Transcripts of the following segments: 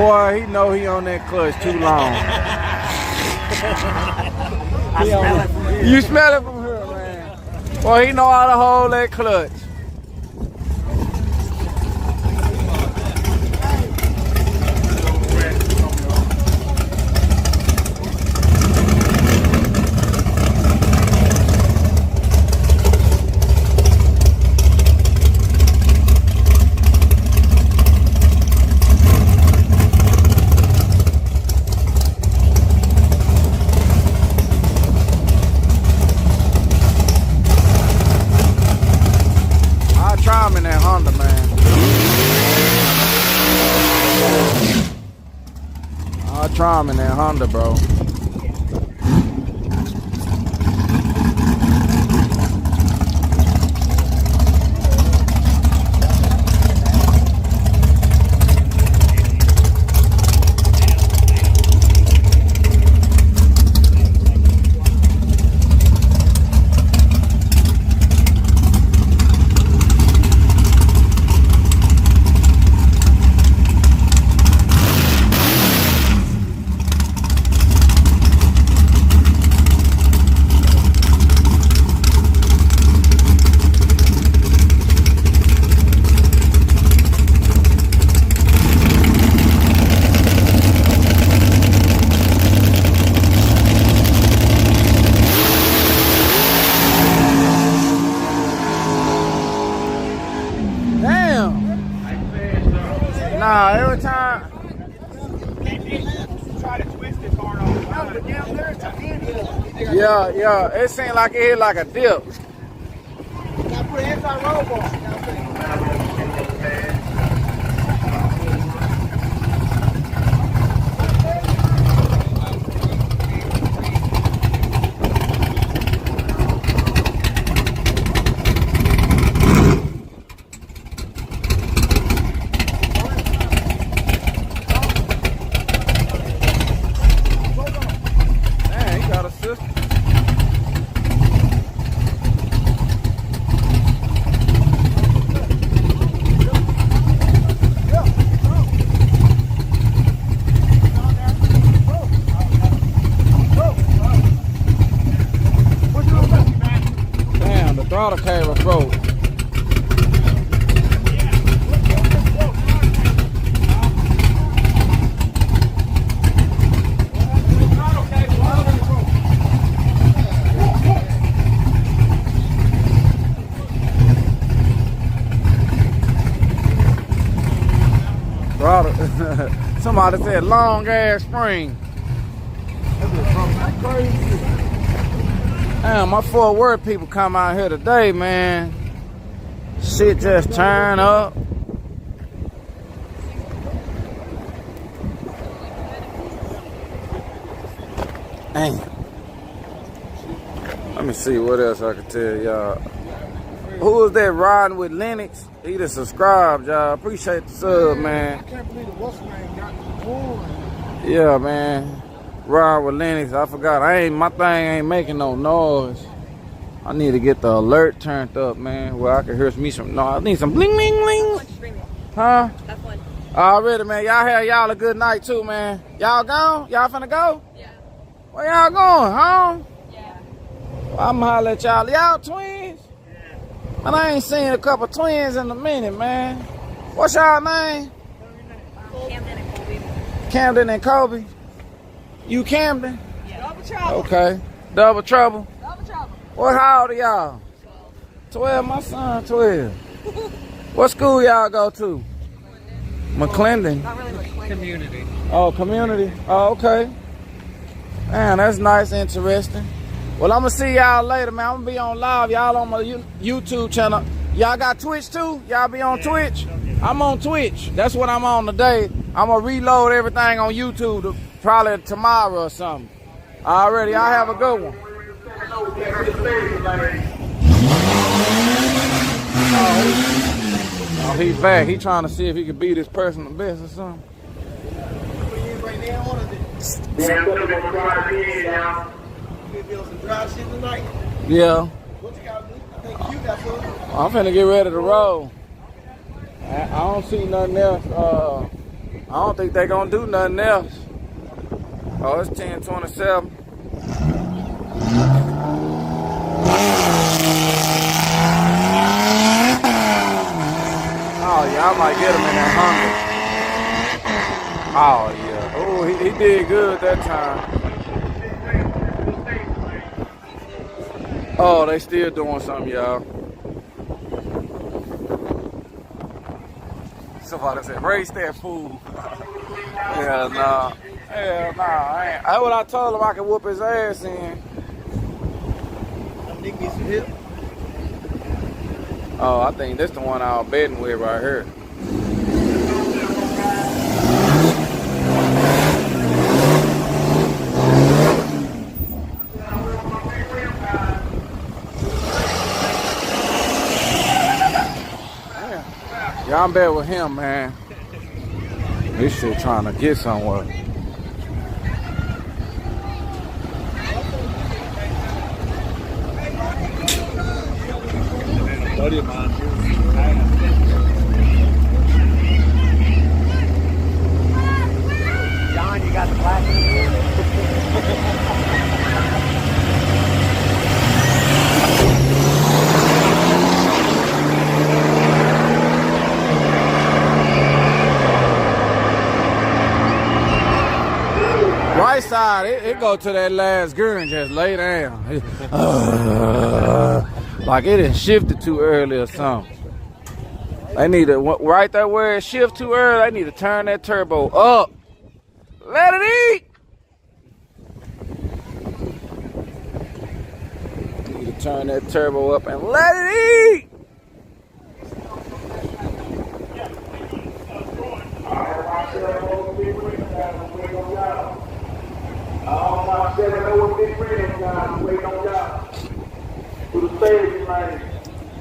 Boy, he know he on that clutch too long. You smell it from here, man. Boy, he know how to hold that clutch. Try him in that Honda, bro. Nah, every time. Yeah, it seemed like it hit like a dip. Throttle cable broke. Throttle. Somebody said long ass spring. Damn, my Fort Worth people come out here today, man. Shit just turn up. Damn. Let me see what else I can tell y'all. Who is that riding with Lennox? He just subscribed, y'all. Appreciate the sub, man. I can't believe the what's name got the horn. Yeah, man. Ride with Lennox. I forgot. My thing ain't making no noise. I need to get the alert turned up, man, where I can hear me some noise. I need some bling bling bling. Huh? Have fun. Already, man. Y'all have y'all a good night too, man. Y'all gone? Y'all finna go? Yeah. Where y'all going? Home? Yeah. Well, I'ma holler at y'all. Y'all twins? Yeah. Man, I ain't seen a couple twins in a minute, man. What's y'all name? Camden and Kobe. Camden and Kobe. You Camden? Yeah. Double trouble. Okay. Double trouble. Double trouble. What, how old are y'all? 12. My son 12. What school y'all go to? McClendon. Not really McClendon. Community. Oh, community. Oh, okay. Man, that's nice, interesting. Well, I'm gonna see y'all later, man. I'm gonna be on live. Y'all on my YouTube channel. Y'all got Twitch too? Y'all be on Twitch? I'm on Twitch. That's what I'm on today. I'm gonna reload everything on YouTube probably tomorrow or something. Already, I have a good one. Oh, he's back. He trying to see if he can beat his personal best or something. Yeah. I'm finna get ready to roll. I don't see nothing else. I don't think they gonna do nothing else. Oh, it's 10:27. Oh yeah, I might get him in that Honda. Oh yeah. Oh, he did good that time. Oh, they still doing something, y'all. Somebody said, race that fool. Hell nah. Hell nah. That's what I told him, I could whoop his ass in. Oh, I think this the one I was betting with right here. Yeah, I'm bet with him, man. This shit trying to get somewhere. John, you got the black. Right side, it go to that last gear and just lay down. Like it done shifted too early or something. They need to, right there where it shift too early, they need to turn that turbo up. Let it eat. Need to turn that turbo up and let it eat.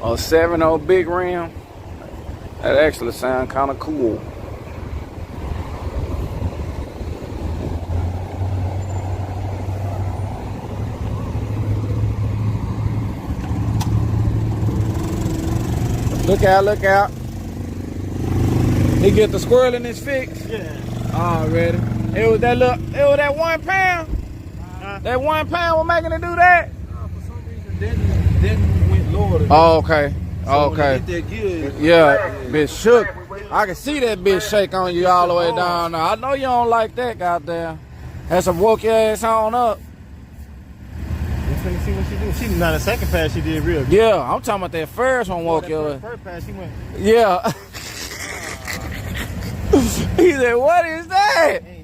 Oh, 7.0 big rim. That actually sound kind of cool. Look out, look out. He get the squirrel in his fix? Yeah. Already. It was that 1 pound? That 1 pound was making it do that? For some reason, didn't went lower than Oh, okay. So Okay. when they hit that gear, Yeah, bitch shook. I can see that bitch shake on you all the way down there. I know you don't like that, goddamn. Had some woke your ass on up. let's see what she did. She not a second pass. She did real good. Yeah, I'm talking about that first one woke your ass. First pass, she went. Yeah. He said, what is that? Hey,